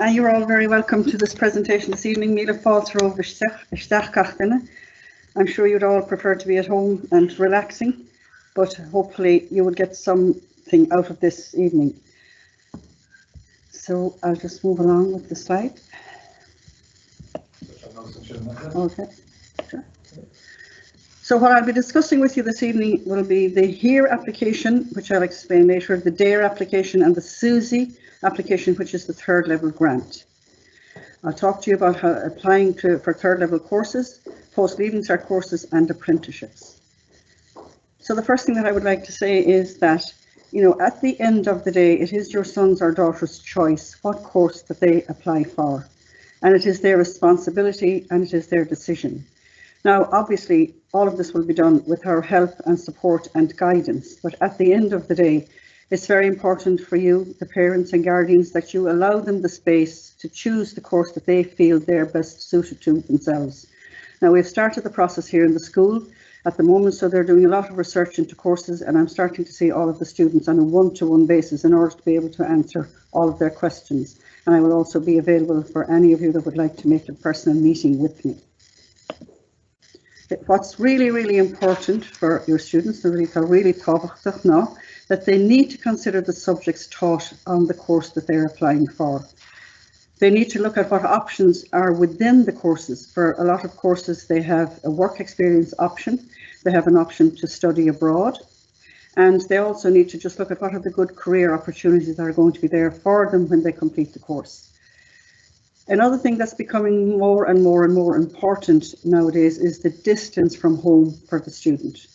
And you're all very welcome to this presentation this evening. I'm sure you'd all prefer to be at home and relaxing, but hopefully you will get something out of this evening. So I'll just move along with the slide. Okay, sure. So what I'll be discussing with you this evening will be the HERE application, which I'll explain later, the DARE application and the CURSAí application, which is the third level grant. I'll talk to you about how applying for third level courses, post-leaving cert courses and apprenticeships. So the first thing that I would like to say is that, you know, at the end of the day, it is your son's or daughter's choice what course that they apply for. And it is their responsibility and it is their decision. Now, obviously, all of this will be done with our help and support and guidance. But at the end of the day, it's very important for you, the parents and guardians, that you allow them the space to choose the course that they feel they're best suited to themselves. Now, we've started the process here in the school at the moment, so they're doing a lot of research into courses, and I'm starting to see all of the students on a one-to-one basis in order to be able to answer all of their questions. And I will also be available for any of you that would like to make a personal meeting with me. What's really, really important for your students, that they need to consider the subjects taught on the course that they're applying for. They need to look at what options are within the courses. For a lot of courses, they have a work experience option, they have an option to study abroad, and they also need to just look at what are the good career opportunities that are going to be there for them when they complete the course. Another thing that's becoming more and more and more important nowadays is the distance from home for the student.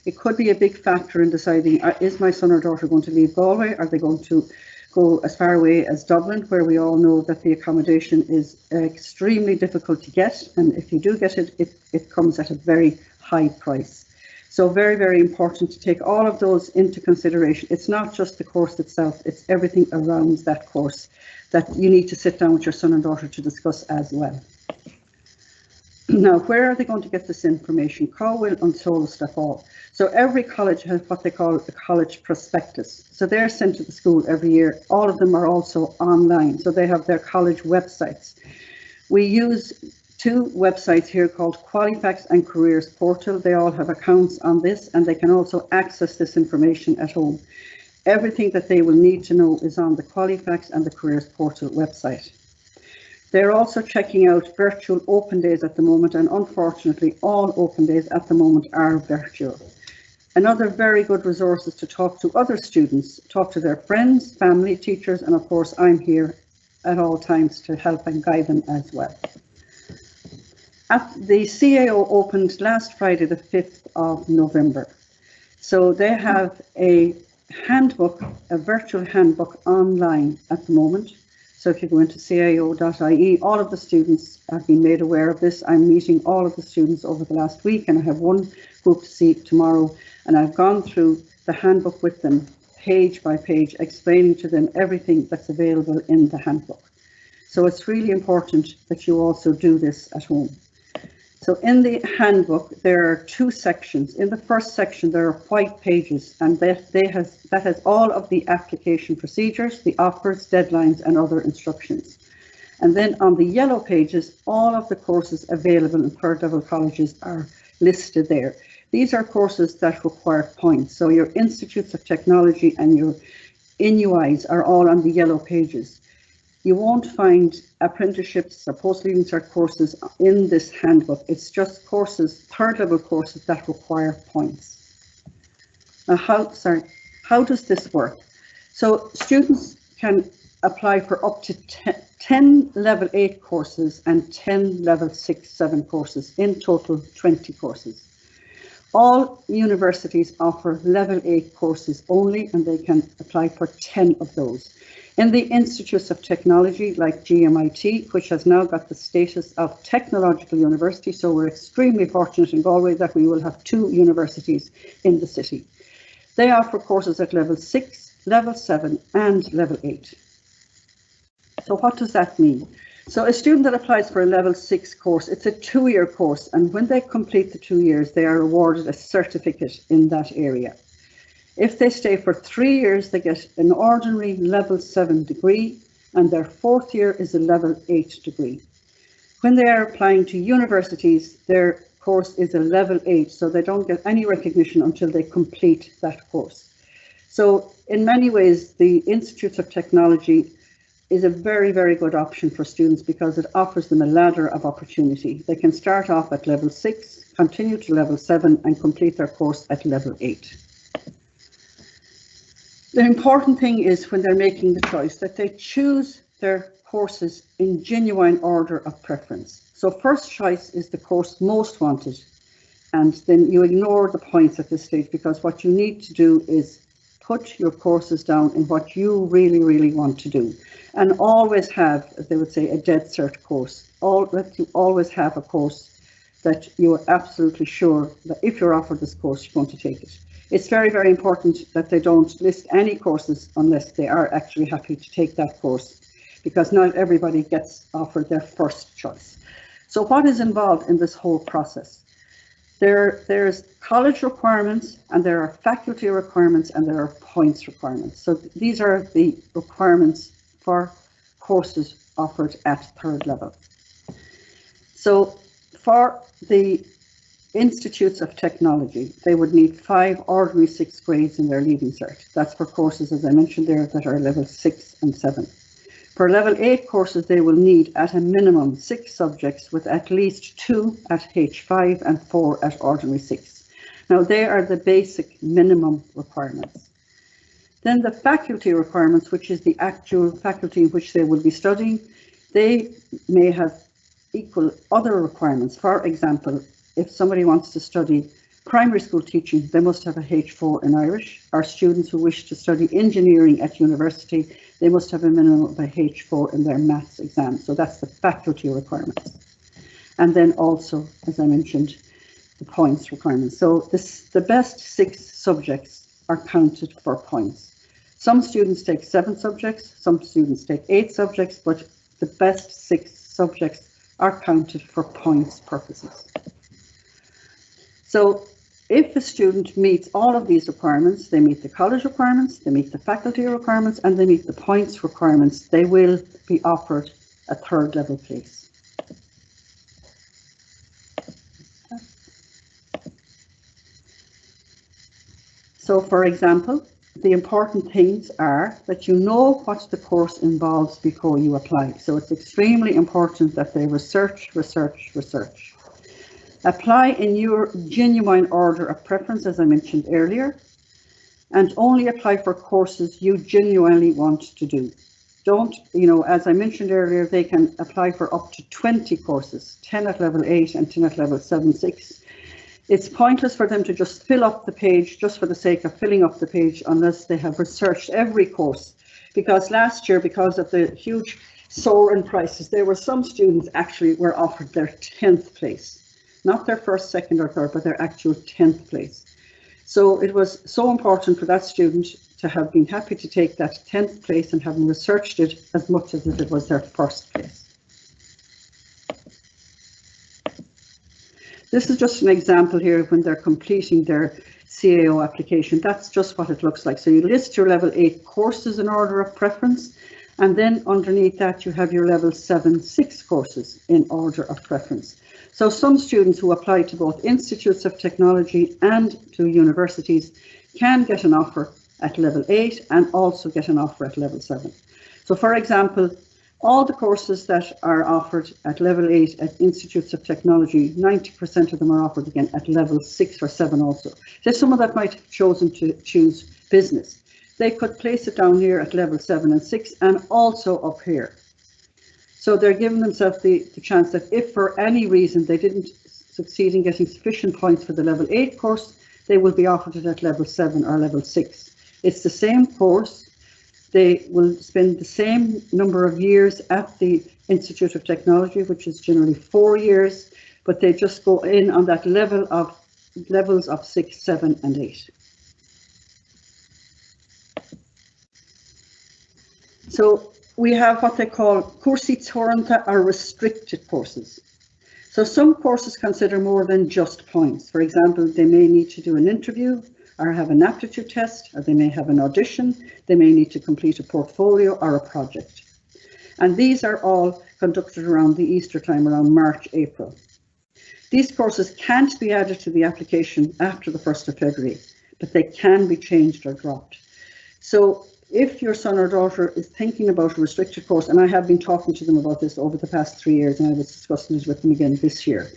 It could be a big factor in deciding, is my son or daughter going to leave Galway? Are they going to go as far away as Dublin, where we all know that the accommodation is extremely difficult to get, and if you do get it, it comes at a very high price. So very, very important to take all of those into consideration. It's not just the course itself, it's everything around that course that you need to sit down with your son and daughter to discuss as well. Now, where are they going to get this information? CAO and eolas. So every college has what they call a college prospectus. So they're sent to the school every year. All of them are also online, so they have their college websites. We use two websites here called Qualifax and Careers Portal. They all have accounts on this, and they can also access this information at home. Everything that they will need to know is on the Qualifax and the Careers Portal website. They're also checking out virtual open days at the moment, and unfortunately all open days at the moment are virtual. Another very good resource is to talk to other students, talk to their friends, family, teachers, and of course I'm here at all times to help and guide them as well. The CAO opened last Friday the 5th of November. So they have a handbook, a virtual handbook online at the moment. So if you go into cao.ie, all of the students have been made aware of this. I'm meeting all of the students over the last week, and I have one group to see tomorrow, and I've gone through the handbook with them page by page, explaining to them everything that's available in the handbook. So it's really important that you also do this at home. So in the handbook, there are two sections. In the first section, there are white pages, and that has all of the application procedures, the offers, deadlines, and other instructions. And then on the yellow pages, all of the courses available in third level colleges are listed there. These are courses that require points. So your Institutes of Technology and your INUIs are all on the yellow pages. You won't find apprenticeships or post-leaving cert courses in this handbook. It's just courses, third level courses that require points. Now, how does this work? So students can apply for up to 10 level 8 courses and 10 level 6-7 courses, in total 20 courses. All universities offer level 8 courses only, and they can apply for 10 of those. In the Institutes of Technology, like GMIT, which has now got the status of technological university, so we're extremely fortunate in Galway that we will have 2 universities in the city. They offer courses at level 6, level 7 and level 8. So what does that mean? So a student that applies for a level 6 course, it's a 2-year course, and when they complete the 2 years, they are awarded a certificate in that area. If they stay for 3 years, they get an ordinary level 7 degree, and their fourth year is a level 8 degree. When they are applying to universities, their course is a level 8, so they don't get any recognition until they complete that course. So in many ways, the Institutes of Technology is a very, very good option for students because it offers them a ladder of opportunity. They can start off at level 6, continue to level 7 and complete their course at level 8. The important thing is when they're making the choice that they choose their courses in genuine order of preference. So first choice is the course most wanted, and then you ignore the points at this stage because what you need to do is put your courses down in what you really, really want to do. And always have, as they would say, a dead cert course. You always have a course that you are absolutely sure that if you're offered this course, you're going to take it. It's very, very important that they don't list any courses unless they are actually happy to take that course, because not everybody gets offered their first choice. So what is involved in this whole process? There's college requirements, and there are faculty requirements, and there are points requirements. So these are the requirements for courses offered at third level. So for the Institutes of Technology, they would need 5 ordinary 6th grades in their leaving cert. That's for courses, as I mentioned there, that are level 6 and 7. For level 8 courses, they will need at a minimum 6 subjects with at least 2 at H5 and 4 at ordinary 6. Now they are the basic minimum requirements. Then the faculty requirements, which is the actual faculty in which they will be studying, they may have equal other requirements. For example, if somebody wants to study primary school teaching, they must have a H4 in Irish. Our students who wish to study engineering at university, they must have a minimum of a H4 in their maths exam. So that's the faculty requirements. And then also, as I mentioned, the points requirements. So the best 6 subjects are counted for points. Some students take 7 subjects, some students take 8 subjects, but the best 6 subjects are counted for points purposes. So if a student meets all of these requirements, they meet the college requirements, they meet the faculty requirements, and they meet the points requirements, they will be offered a third level place. So for example, the important things are that you know what the course involves before you apply. So it's extremely important that they research. Apply in your genuine order of preference, as I mentioned earlier, and only apply for courses you genuinely want to do. Don't, as I mentioned earlier, they can apply for up to 20 courses, 10 at level 8 and 10 at level 7-6. It's pointless for them to just fill up the page just for the sake of filling up the page unless they have researched every course. Because last year, because of the huge soar in prices, there were some students actually were offered their 10th place. Not their first, second or third, but their actual 10th place. So it was so important for that student to have been happy to take that 10th place and having researched it as much as if it was their first place. This is just an example here when they're completing their CAO application. That's just what it looks like. So you list your level 8 courses in order of preference, and then underneath that you have your level 7-6 courses in order of preference. So some students who apply to both Institutes of Technology and to universities can get an offer at level 8 and also get an offer at level 7. So for example, all the courses that are offered at level 8 at Institutes of Technology, 90% of them are offered again at level 6 or 7 also. There's someone that might have chosen to choose business. They could place it down here at level 7 and 6 and also up here. So they're giving themselves the chance that if for any reason they didn't succeed in getting sufficient points for the level 8 course, they will be offered it at level 7 or level 6. It's the same course. They will spend the same number of years at the Institute of Technology, which is generally 4 years, but they just go in on that levels of 6, 7 and 8. So we have what they call cúrsaí or restricted courses. So some courses consider more than just points. For example, they may need to do an interview or have an aptitude test, or they may have an audition. They may need to complete a portfolio or a project. And these are all conducted around the Easter time, around March, April. These courses can't be added to the application after the 1st of February, but they can be changed or dropped. So if your son or daughter is thinking about a restricted course, and I have been talking to them about this over the past 3 years, and I was discussing it with them again this year,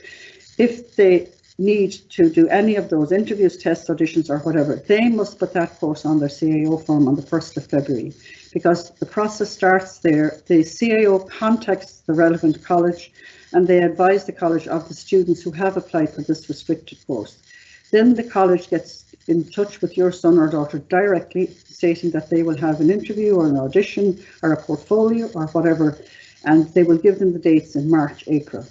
if they need to do any of those interviews, tests, auditions or whatever, they must put that course on their CAO form on the 1st of February, because the process starts there. The CAO contacts the relevant college and they advise the college of the students who have applied for this restricted course. Then the college gets in touch with your son or daughter directly, stating that they will have an interview or an audition or a portfolio or whatever, and they will give them the dates in March, April.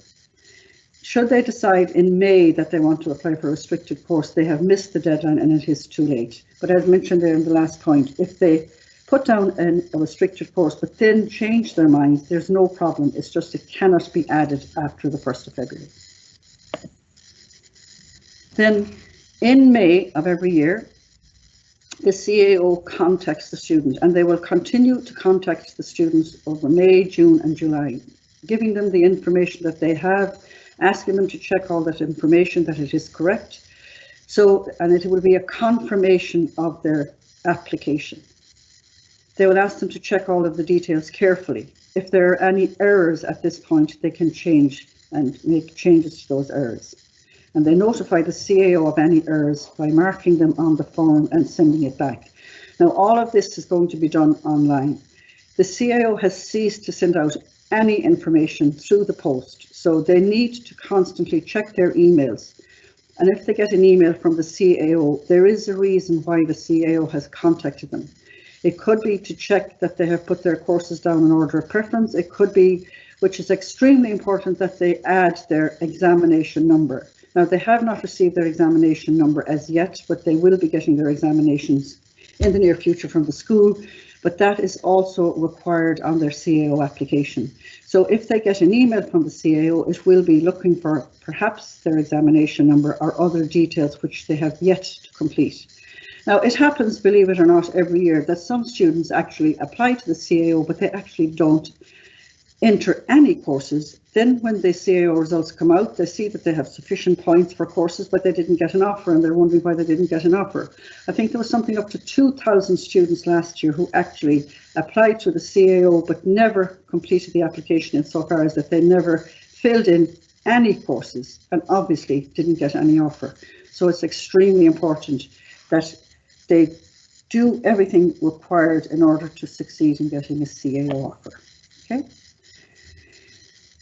Should they decide in May that they want to apply for a restricted course, they have missed the deadline and it is too late. But as mentioned there in the last point, if they put down a restricted course but then change their minds, there's no problem. It's just it cannot be added after the 1st of February. Then in May of every year, the CAO contacts the student, and they will continue to contact the students over May, June and July, giving them the information that they have, asking them to check all that information, that it is correct. So, and it will be a confirmation of their application. They will ask them to check all of the details carefully. If there are any errors at this point, they can change and make changes to those errors. And they notify the CAO of any errors by marking them on the form and sending it back. Now, all of this is going to be done online. The CAO has ceased to send out any information through the post, so they need to constantly check their emails. And if they get an email from the CAO, there is a reason why the CAO has contacted them. It could be to check that they have put their courses down in order of preference. It could be, which is extremely important, that they add their examination number. Now, they have not received their examination number as yet, but they will be getting their examinations in the near future from the school, but that is also required on their CAO application. So if they get an email from the CAO, it will be looking for perhaps their examination number or other details which they have yet to complete. Now, it happens, believe it or not, every year that some students actually apply to the CAO, but they actually don't enter any courses. Then when the CAO results come out, they see that they have sufficient points for courses, but they didn't get an offer, and they're wondering why they didn't get an offer. I think there was something up to 2,000 students last year who actually applied to the CAO, but never completed the application insofar as that they never filled in any courses and obviously didn't get any offer. So it's extremely important that they do everything required in order to succeed in getting a CAO offer. Okay.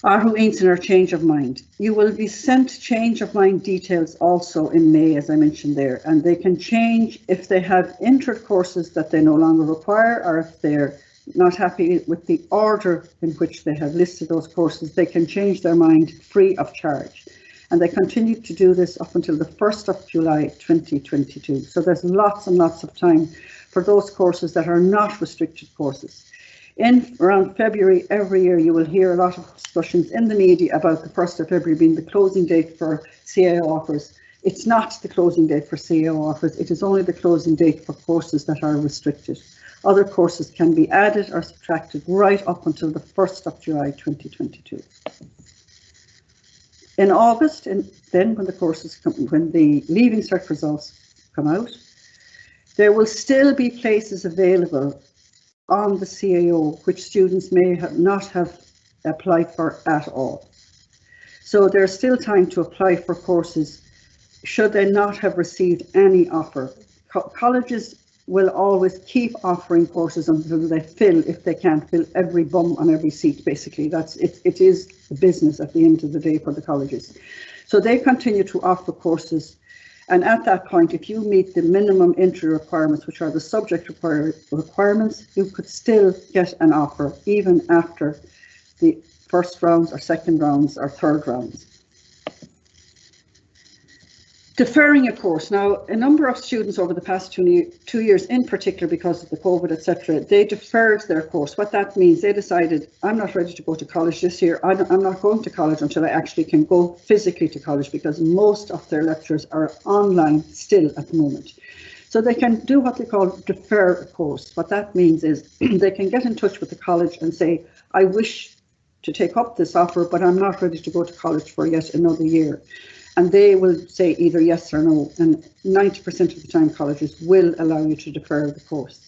Who ain't in our change of mind. You will be sent change of mind details also in May, as I mentioned there, and they can change if they have entered courses that they no longer require, or if they're not happy with the order in which they have listed those courses, they can change their mind free of charge. And they continue to do this up until the 1st of July 2022. So there's lots and lots of time for those courses that are not restricted courses. In around February every year, you will hear a lot of discussions in the media about the 1st of February being the closing date for CAO offers. It's not the closing date for CAO offers, it is only the closing date for courses that are restricted. Other courses can be added or subtracted right up until the 1st of July 2022. In August, then when the courses come, when the Leaving Cert results come out, there will still be places available on the CAO which students may not have applied for at all. So there's still time to apply for courses should they not have received any offer. Colleges will always keep offering courses until they fill, if they can't fill every bum on every seat, basically. It is the business at the end of the day for the colleges. So they continue to offer courses, and at that point, if you meet the minimum entry requirements, which are the subject requirements, you could still get an offer even after the first rounds or second rounds or third rounds. Deferring a course. Now, a number of students over the past 2 years, in particular because of the COVID, etc., they deferred their course. What that means, they decided, I'm not ready to go to college this year. I'm not going to college until I actually can go physically to college, because most of their lectures are online still at the moment. So they can do what they call defer a course. What that means is they can get in touch with the college and say, I wish to take up this offer, but I'm not ready to go to college for yet another year. And they will say either yes or no. And 90% of the time colleges will allow you to defer the course.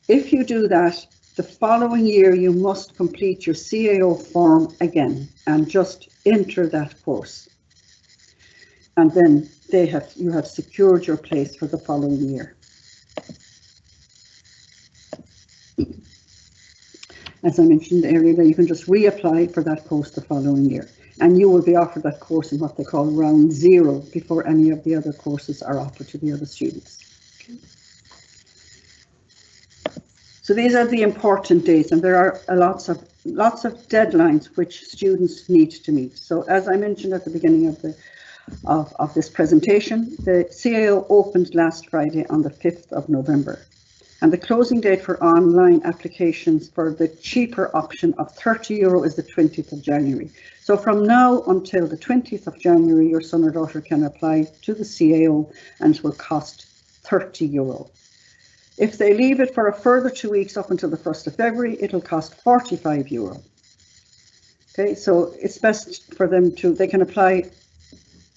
If you do that, the following year you must complete your CAO form again and just enter that course. And then you have secured your place for the following year. As I mentioned earlier, you can just reapply for that course the following year. And you will be offered that course in what they call round 0 before any of the other courses are offered to the other students. Okay. So these are the important dates, and there are lots of deadlines which students need to meet. So as I mentioned at the beginning of this presentation, the CAO opened last Friday on the 5th of November. And the closing date for online applications for the cheaper option of €30 is the 20th of January. So from now until the 20th of January, your son or daughter can apply to the CAO and it will cost €30. If they leave it for a further 2 weeks up until the 1st of February, it'll cost €45. Okay, so it's best for them they can apply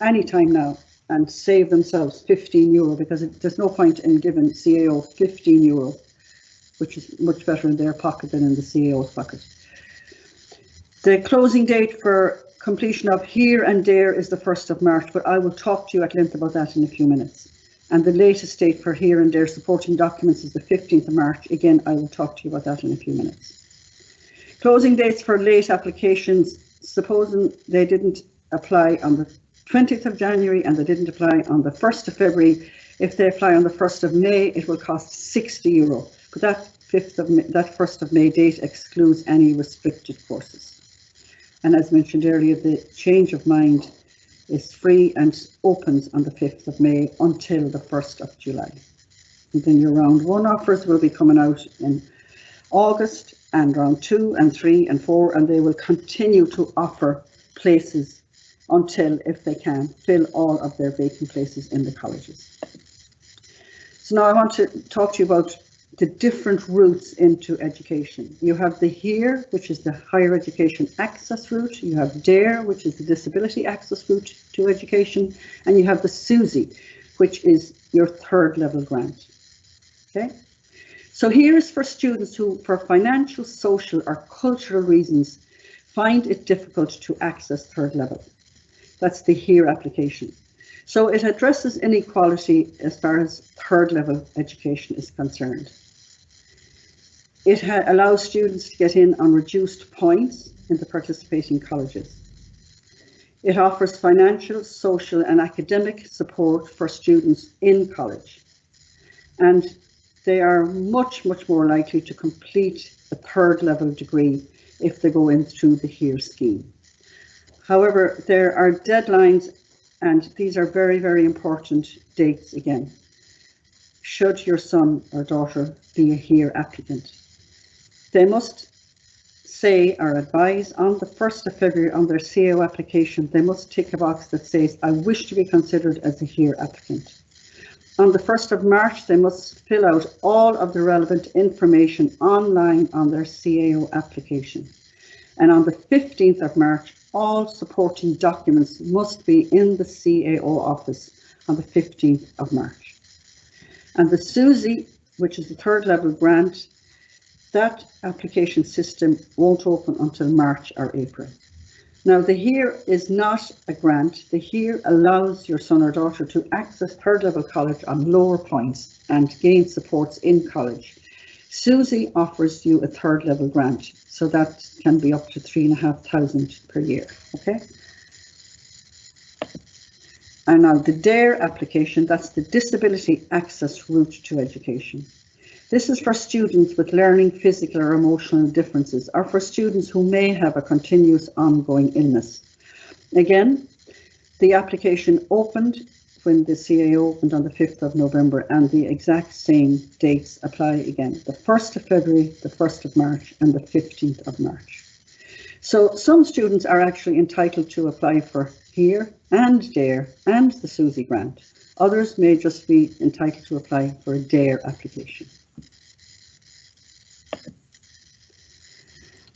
anytime now and save themselves €15 because there's no point in giving CAO €15, which is much better in their pocket than in the CAO's pocket. The closing date for completion of Here and There is the 1st of March, but I will talk to you at length about that in a few minutes. And the latest date for Here and There supporting documents is the 15th of March. Again, I will talk to you about that in a few minutes. Closing dates for late applications, supposing they didn't apply on the 20th of January and they didn't apply on the 1st of February. If they apply on the 1st of May, it will cost €60. But that 1st of May date excludes any restricted courses. And as mentioned earlier, the change of mind is free and opens on the 5th of May until the 1st of July. And then your round 1 offers will be coming out in August, and round 2 and 3 and 4, and they will continue to offer places until, if they can, fill all of their vacant places in the colleges. So now I want to talk to you about the different routes into education. You have the HERE, which is the Higher Education Access route. You have DARE, which is the Disability Access route to education. And you have the CUSI, which is your 3rd level grant. Okay. So here is for students who, for financial, social or cultural reasons, find it difficult to access 3rd level. That's the HERE application. So it addresses inequality as far as 3rd level education is concerned. It allows students to get in on reduced points in the participating colleges. It offers financial, social and academic support for students in college. And they are much more likely to complete a 3rd level degree if they go in through the HERE scheme. However, there are deadlines, and these are very important dates again. Should your son or daughter be a HERE applicant, they must say or advise on the 1st of February on their CAO application. They must tick a box that says, I wish to be considered as a HERE applicant. On the 1st of March, they must fill out all of the relevant information online on their CAO application. And on the 15th of March, all supporting documents must be in the CAO office on the 15th of March. And the CUSI, which is the 3rd level grant, that application system won't open until March or April. Now, the HERE is not a grant. The HERE allows your son or daughter to access 3rd level college on lower points and gain supports in college. CUSI offers you a 3rd level grant, so that can be up to €3,500 per year. Okay. And now the DARE application, that's the Disability Access Route to Education. This is for students with learning, physical or emotional differences, or for students who may have a continuous ongoing illness. Again, the application opened when the CAO opened on the 5th of November, and the exact same dates apply again, the 1st of February, the 1st of March and the 15th of March. So some students are actually entitled to apply for HERE and DARE and the CUSI grant, Others may just be entitled to apply for a DARE application.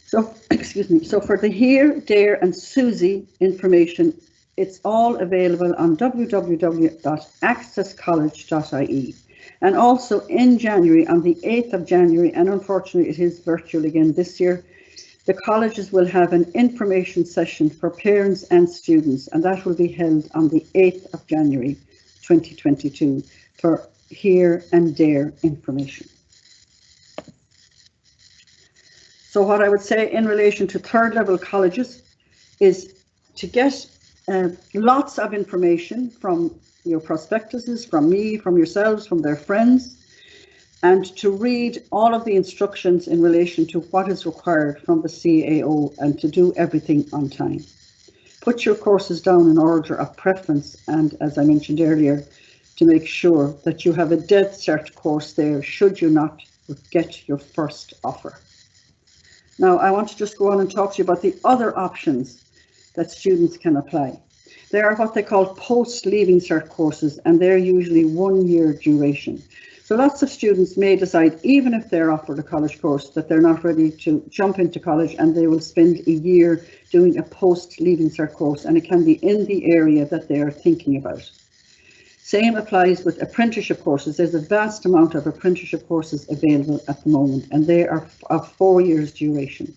So, excuse me, so for the HERE, DARE and SUSI information, it's all available on www.accesscollege.ie. And also in January, on the 8th of January, and unfortunately it is virtual again this year, the colleges will have an information session for parents and students, and that will be held on the 8th of January 2022 for HERE and DARE information. So what I would say in relation to third level colleges is to get lots of information from your prospectuses, from me, from yourselves, from their friends, and to read all of the instructions in relation to what is required from the CAO and to do everything on time. Put your courses down in order of preference, and as I mentioned earlier, to make sure that you have a dead cert course there should you not get your first offer. Now I want to just go on and talk to you about the other options that students can apply. They are what they call post-leaving cert courses, and they're usually 1 year duration. So lots of students may decide, even if they're offered a college course, that they're not ready to jump into college, and they will spend a year doing a post-leaving cert course, and it can be in the area that they are thinking about. Same applies with apprenticeship courses. There's a vast amount of apprenticeship courses available at the moment, and they are of 4 years duration.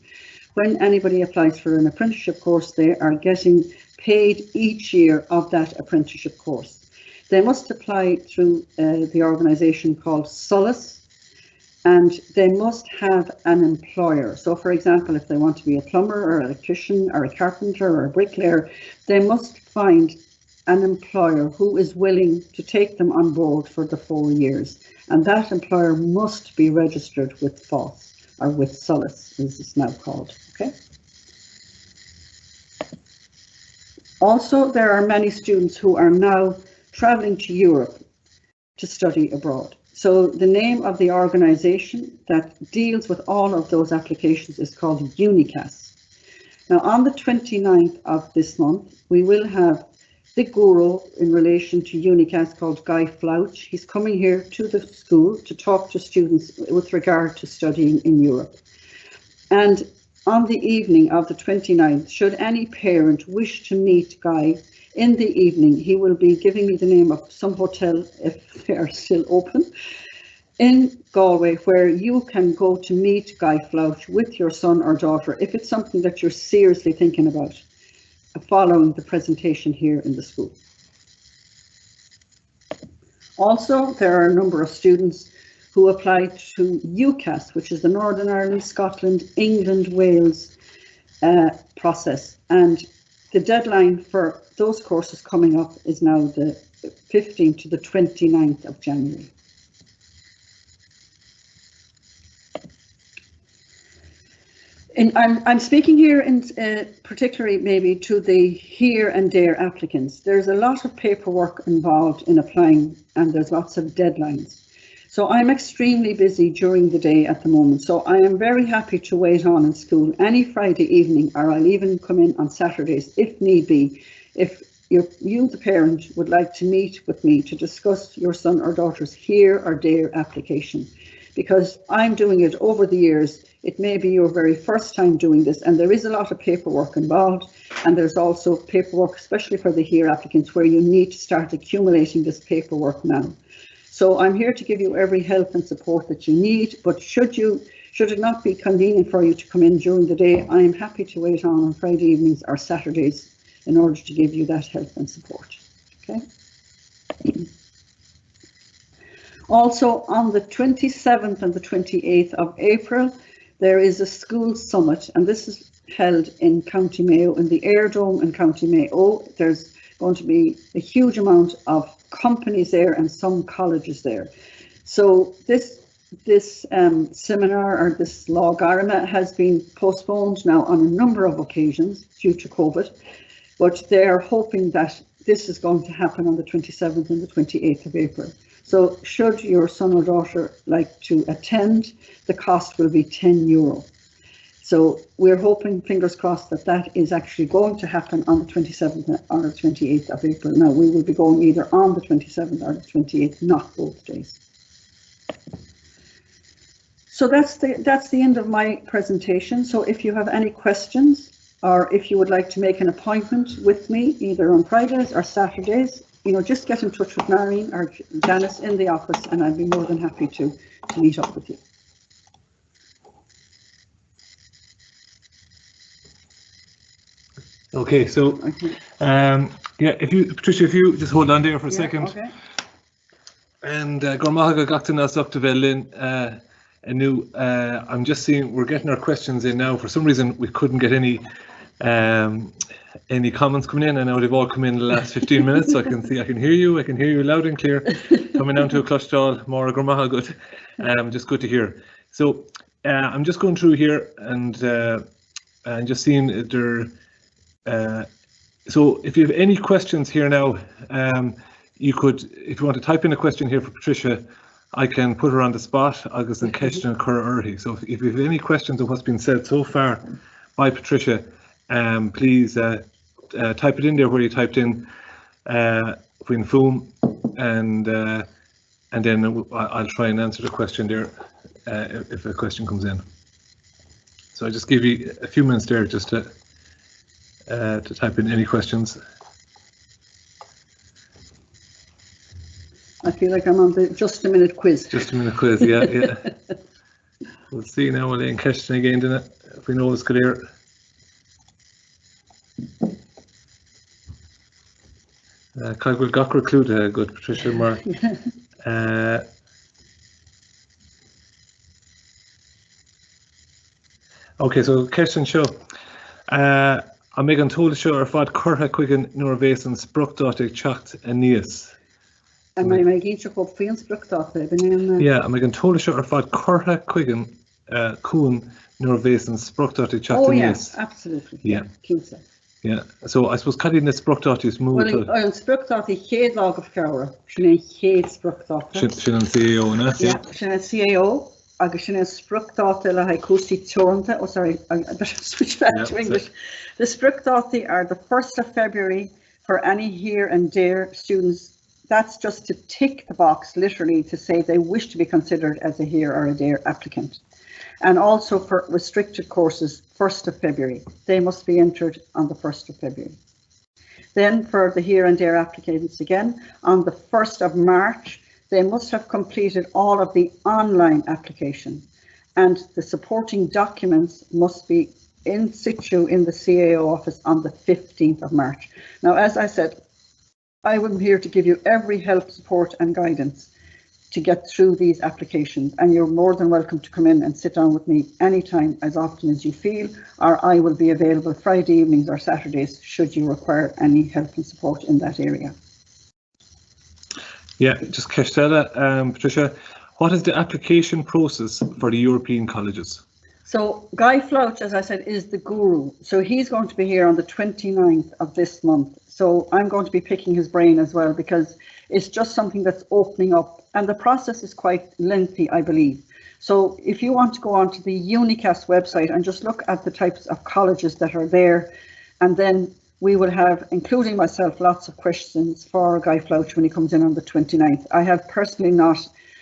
When anybody applies for an apprenticeship course, they are getting paid each year of that apprenticeship course. They must apply through the organisation called SOLAS, and they must have an employer. So for example, if they want to be a plumber or an electrician or a carpenter or a bricklayer, they must find an employer who is willing to take them on board for the 4 years. And that employer must be registered with FOSS, or with SOLAS, as it's now called. Okay. Also, there are many students who are now travelling to Europe to study abroad. So the name of the organisation that deals with all of those applications is called UNICAS. Now on the 29th of this month, we will have the guru in relation to UNICAS called Guy Flouch. He's coming here to the school to talk to students with regard to studying in Europe. And on the evening of the 29th, should any parent wish to meet Guy, in the evening, he will be giving me the name of some hotel, if they are still open, in Galway, where you can go to meet Guy Flouch with your son or daughter, if it's something that you're seriously thinking about, following the presentation here in the school. Also, there are a number of students who apply to UCAS, which is the Northern Ireland, Scotland, England, Wales process. And the deadline for those courses coming up is now the 15th to the 29th of January. I'm speaking here in particularly maybe to the HERE and DARE applicants. There's a lot of paperwork involved in applying, and there's lots of deadlines. So I'm extremely busy during the day at the moment. So I am very happy to wait on in school any Friday evening, or I'll even come in on Saturdays if need be. If you, the parent, would like to meet with me to discuss your son or daughter's HERE or DARE application, because I'm doing it over the years. It may be your very first time doing this, and there is a lot of paperwork involved, and there's also paperwork, especially for the HERE applicants, where you need to start accumulating this paperwork now. So I'm here to give you every help and support that you need, but should it not be convenient for you to come in during the day, I am happy to wait on Friday evenings or Saturdays in order to give you that help and support. Okay. Also, on the 27th and the 28th of April, there is a school summit, and this is held in County Mayo, in the Air Dome in County Mayo. There's going to be a huge amount of companies there and some colleges there. So this seminar, or this Law Garma, has been postponed now on a number of occasions due to COVID, but they are hoping that this is going to happen on the 27th and the 28th of April. So should your son or daughter like to attend, the cost will be €10. So we're hoping, fingers crossed, that that is actually going to happen on the 27th or the 28th of April. Now, we will be going either on the 27th or the 28th, not both days. So that's the end of my presentation. So if you have any questions, or if you would like to make an appointment with me, either on Fridays or Saturdays, just get in touch with Maureen or Janice in the office, and I'd be more than happy to meet up with you. Okay, so yeah, Patricia, if you just hold on there for a second. Okay. And Gormahaga got us up to Berlin. I'm just seeing we're getting our questions in now. For some reason, we couldn't get any comments coming in. I know they've all come in the last 15 minutes. So I can hear you loud and clear. Coming down to a Clustall, more Gormahaga good. Just good to hear. So I'm just going through here and just seeing if there. So if you have any questions here now, you could, if you want to type in a question here for Patricia, I can put her on the spot, agus and question and currently. So if you have any questions of what's been said so far by Patricia, please type it in there where you typed in Queen Foom, and then I'll try and answer the question there if a question comes in. So I just give you a few minutes there just to type in any questions. I feel like I'm on the just a minute quiz. Just a minute quiz, yeah. We'll see now. We'll in question again, didn't it? If we know it's clear. Will got recruit good Patricia Mark. Okay, so question show. I'm making told show or fad curha quicken norvason spruchdotic chacht anias. And my geintje op veel spruchdotic. Yeah, I'm making told show or fad curha quicken coon norvason spruchdotic chacht anias. Oh yes, absolutely. Yeah. Kinsa. Yeah. So I suppose cutting the spruchdotic move. Well, I'm spruchdotic head log of Cara. She's head spruchdotic. She's an CAO, no? Yeah, she's a CAO. Agus sin spruchdáta le ha cúrsaí teoranta. Oh, sorry, I better switch back to English. The spruchdáta are the 1st of February for any here and there students. That's just to tick the box, literally, to say they wish to be considered as a here or a there applicant. And also for restricted courses, 1st of February. They must be entered on the 1st of February. Then for the here and there applicants again, on the 1st of March, they must have completed all of the online application, and the supporting documents must be in situ in the CAO office on the 15th of March. Now, as I said, I am here to give you every help, support and guidance to get through these applications, and you're more than welcome to come in and sit down with me anytime, as often as you feel, or I will be available Friday evenings or Saturdays should you require any help and support in that area. Yeah, just Castella, Patricia, what is the application process for the European colleges? So Guy Flouch, as I said, is the guru. So he's going to be here on the 29th of this month. So I'm going to be picking his brain as well, because it's just something that's opening up, and the process is quite lengthy, I believe. So if you want to go onto the Unicast website and just look at the types of colleges that are there, and then we will have, including myself, lots of questions for Guy Flouch when he comes in on the 29th. I have personally not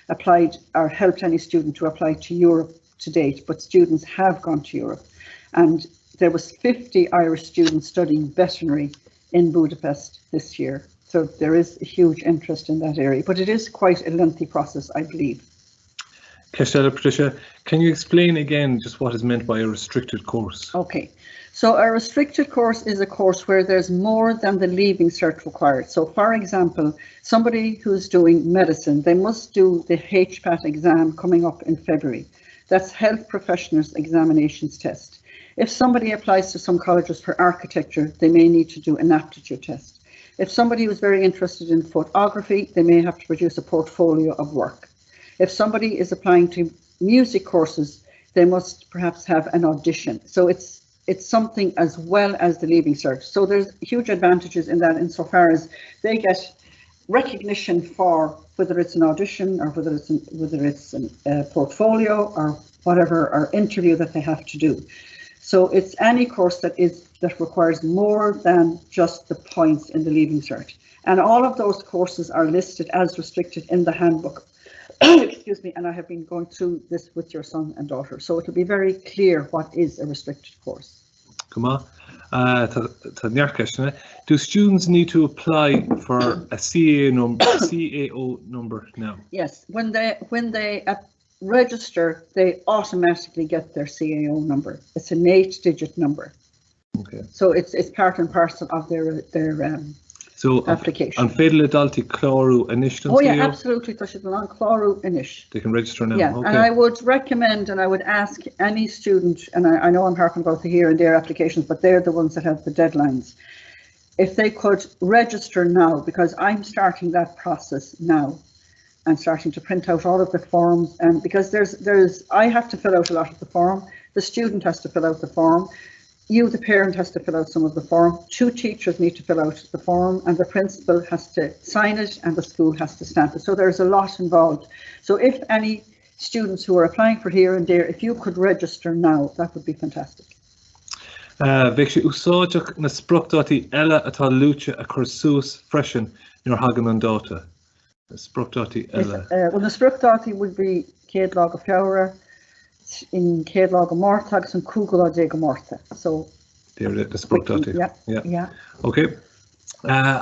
applied or helped any student to apply to Europe to date, but students have gone to Europe. And there was 50 Irish students studying veterinary in Budapest this year. So there is a huge interest in that area, but it is quite a lengthy process, I believe. Castella, Patricia, can you explain again just what is meant by a restricted course? Okay. So a restricted course is a course where there's more than the leaving cert required. So for example, somebody who's doing medicine, they must do the HPAT exam coming up in February. That's Health Professionals Examinations Test. If somebody applies to some colleges for architecture, they may need to do an aptitude test. If somebody was very interested in photography, they may have to produce a portfolio of work. If somebody is applying to music courses, they must perhaps have an audition. So it's something as well as the leaving cert. So there's huge advantages in that, insofar as they get recognition for whether it's an audition or whether it's a portfolio or whatever, or interview that they have to do. So it's any course that requires more than just the points in the Leaving Cert. And all of those courses are listed as restricted in the handbook. Excuse me, and I have been going through this with your son and daughter, so it'll be very clear what is a restricted course. Come on. Do students need to apply for a CAO number now? Yes, when they register, they automatically get their CAO number. It's an 8-digit number. Okay. So it's part and parcel of their application. On Féile Adaltaí clárú inis. Oh yeah, absolutely. On clárú inis. They can register now. Yeah, okay. And I would recommend, and I would ask any student, and I know I'm harping about here and their applications, but they're the ones that have the deadlines. If they could register now, because I'm starting that process now. I'm starting to print out all of the forms, and because I have to fill out a lot of the form. The student has to fill out the form. You, the parent, has to fill out some of the form. 2 teachers need to fill out the form, and the principal has to sign it, and the school has to stamp it. So there's a lot involved. So if any students who are applying for here and there, if you could register now, that would be fantastic. Bheadh sé úsáideach na sprachtátaí eile atá lúite a chur suas freisin nuair hagan an dáta. The sprachtátaí eile. Well, the sprachtátaí would be Céad Lá Go Feabhra, in Céad Lá Go Mórta agus an Cúrsaí go Mórta. So they're the sprachtátaí. Yeah. Okay.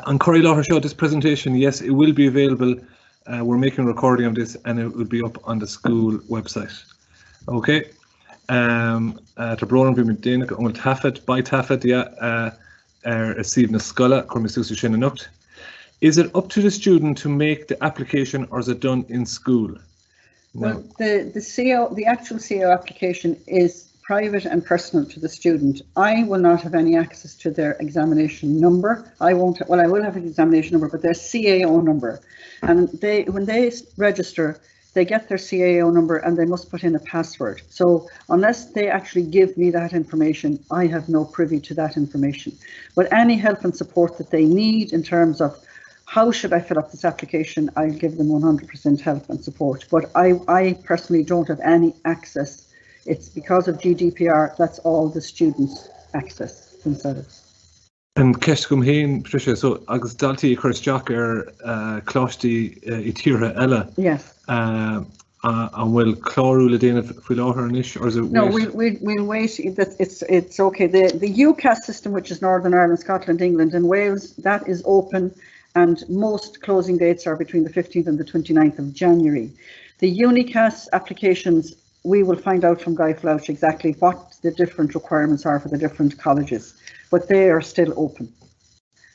On Corey Laughter Show, this presentation, yes, it will be available. We're making a recording of this, and it will be up on the school website. Okay. To Bronan be mit déine on tafet by tafet, yeah. Receive na scola cormisusu sin anocht. Is it up to the student to make the application, or is it done in school? Well, the actual CAO application is private and personal to the student. I will not have any access to their examination number. I will have an examination number, but their CAO number. And when they register, they get their CAO number and they must put in a password. So unless they actually give me that information, I have no privy to that information. But any help and support that they need in terms of how should I fill up this application, I'll give them 100% help and support. But I personally don't have any access. It's because of GDPR, that's all the students' access themselves. And Ceist gom héin, Patricia, so agus daltaí chuirteach cláistí I tíre eile. Yes. And will clárú le déanamh faoi láthair inis, or is it? No, we'll wait. It's okay. The UCAS system, which is Northern Ireland, Scotland, England, and Wales, that is open. And most closing dates are between the 15th and the 29th of January. The UNICAS applications, we will find out from Guy Flouch exactly what the different requirements are for the different colleges, but they are still open.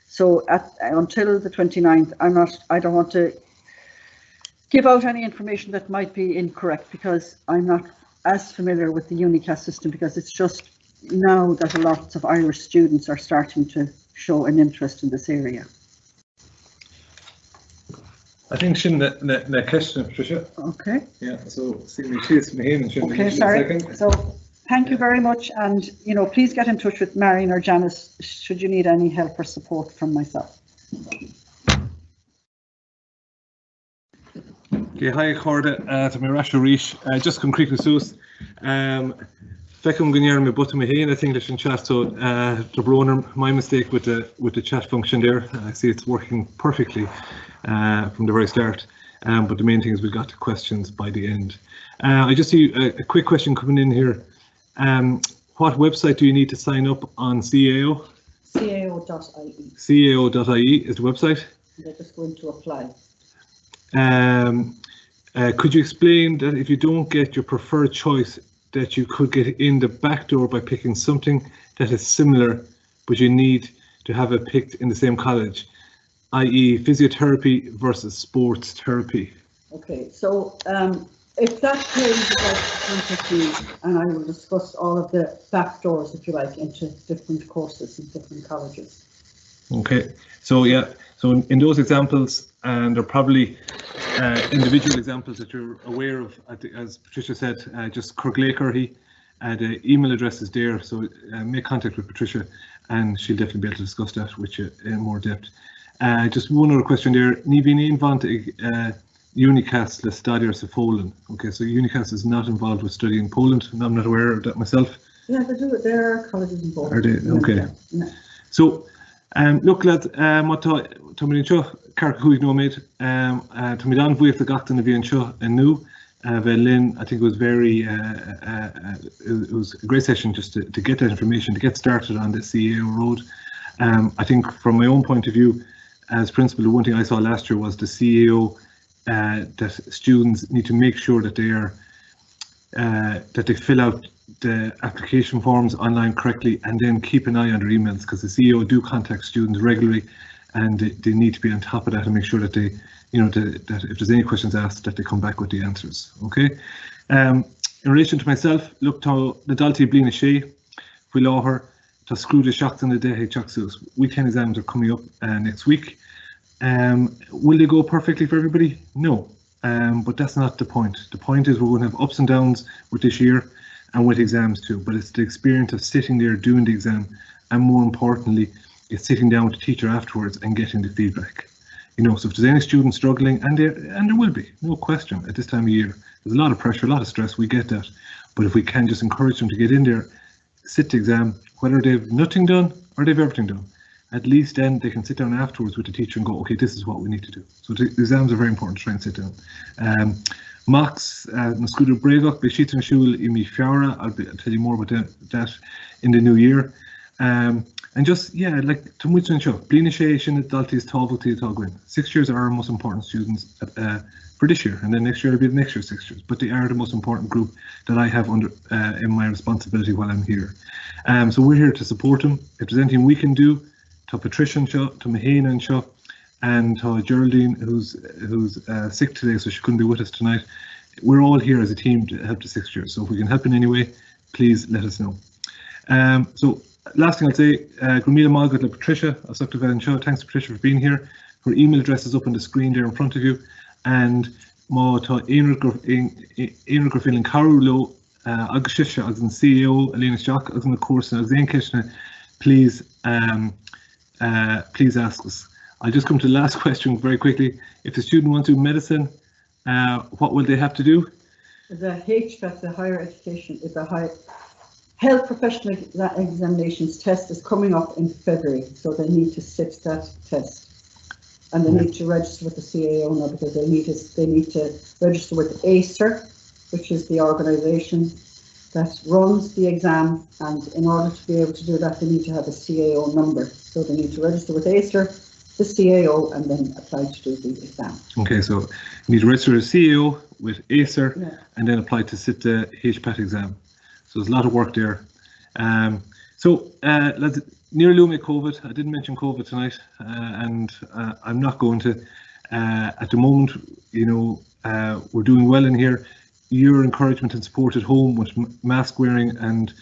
So until the 29th, I don't want to give out any information that might be incorrect, because I'm not as familiar with the UNICAS system, because it's just now that lots of Irish students are starting to show an interest in this area. I think sin na question, Patricia. Okay. Yeah, so see me cheers me and okay, sorry. So thank you very much, and please get in touch with Marion or Janice should you need any help or support from myself. Okay, hi Corda, to my Rasha Rish, just concretely sus. Fecum Guinear me button me in, I think in chat, so the Broner, my mistake with the chat function there. I see it's working perfectly from the very start, but the main thing is we got to questions by the end. I just see a quick question coming in here. What website do you need to sign up on CAO? CAO.ie. CAO.ie is the website. They're just going to apply. Could you explain that if you don't get your preferred choice, that you could get in the back door by picking something that is similar, but you need to have it picked in the same college, i.e. physiotherapy versus sports therapy? Okay, so if that page is like me, and I will discuss all of the back doors, if you like, into different courses in different colleges. Okay, so yeah, so in those examples, and they're probably individual examples that you're aware of, as Patricia said, just Corglakerhy, the email address is there, so make contact with Patricia and she'll definitely be able to discuss that with you in more depth. Just one other question there, ní bhíonn aon UNICAS le stadiar sa Poland. Okay, so UNICAS is not involved with studying Poland, and I'm not aware of that myself. Yeah, they do. There are colleges involved. Are they? Okay. Yeah. So, look, lads, Tommy Cho, Carcahui no made, Tommy Don Vuif the Gacton of Ian Cho and New, Lynn, I think it was very, it was a great session just to get that information, to get started on the CAO road. I think from my own point of view, as principal, the one thing I saw last year was the CAO, that students need to make sure that they are, that they fill out the application forms online correctly, and then keep an eye on their emails, because the CEO do contact students regularly, and they need to be on top of that and make sure that they, you know, that if there's any questions asked, that they come back with the answers. Okay. In relation to myself, look to the Dalty Blina Shea, we'll offer to screw the shocks on the day Chaxus. Weekend exams are coming up next week. Will they go perfectly for everybody? No. But that's not the point. The point is we're going to have ups and downs with this year, and with exams too, but it's the experience of sitting there doing the exam, and more importantly, it's sitting down with the teacher afterwards and getting the feedback. You know, so if there's any students struggling, and there will be, no question, at this time of year, there's a lot of pressure, a lot of stress, we get that. But if we can just encourage them to get in there, sit the exam, whether they've nothing done or they've everything done, at least then they can sit down afterwards with the teacher and go, okay, this is what we need to do. So the exams are very important to try and sit down. Max, Nascudo Bregok, Beshit and Shul, Imi Fiara, I'll tell you more about that in the new year. And just, yeah, like to Much and Chuck, Blina Shea, Shinnet Daltis, Tavoti, Togwin. 6 years are our most important students for this year, and then next year will be the next year's 6 years. But they are the most important group that I have under in my responsibility while I'm here. So we're here to support them. If there's anything we can do, to Patricia and Chuck, to Mahina and Chuck, and Geraldine, who's sick today, so she couldn't be with us tonight. We're all here as a team to help the 6 years. So if we can help in any way, please let us know. So last thing I'd say, Gramila Margaret and Patricia, thanks to Patricia for being here. Her email address is up on the screen there in front of you. And Ma to Éanna Grafil and Carulo, agus Shisha, as in CEO, Elena Shock, as in the course, and as in Kishna, please ask us. I'll just come to the last question very quickly. If the student wants to do medicine, what will they have to do? The HVAC, the higher education, is a high health professional examinations test is coming up in February, so they need to sit that test, and they need to register with the CAO now, because they need to register with ACER, which is the organisation that runs the exam, and in order to be able to do that, they need to have a CAO number. So they need to register with ACER, the CAO, and then apply to do the exam. Okay, so you need to register a CAO with ACER, and then apply to sit the HPAT exam. So there's a lot of work there. Let's near Lume COVID. I didn't mention COVID tonight, and I'm not going to. At the moment, you know, we're doing well in here. Your encouragement and support at home with mask wearing and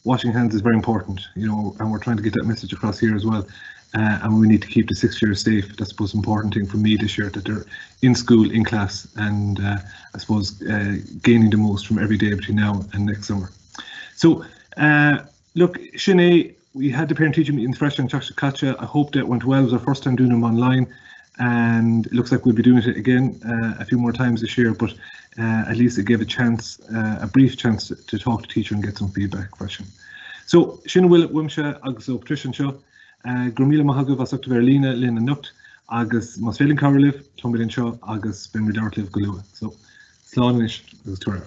washing hands is very important, you know, and we're trying to get that message across here as well. And we need to keep the 6 years safe. That's the most important thing for me this year, that they're in school, in class, and I suppose gaining the most from every day between now and next summer. So, look, Sinead, we had the parent-teacher meetings fresh on Chakshakacha. I hope that went well. It was our first time doing them online, and it looks like we'll be doing it again a few more times this year, but at least it gave a chance, a brief chance to talk to teacher and get some feedback fresh. So, Sinead Will Wimsha, agus Patricia Shaw, Gramila Mahagav Asakta Verlina, Lynn and Nukt, agus Masfelin Caroliv, Tomilin Shaw, agus Ben Ridartliv Galua. So, Slanish, agus Tura.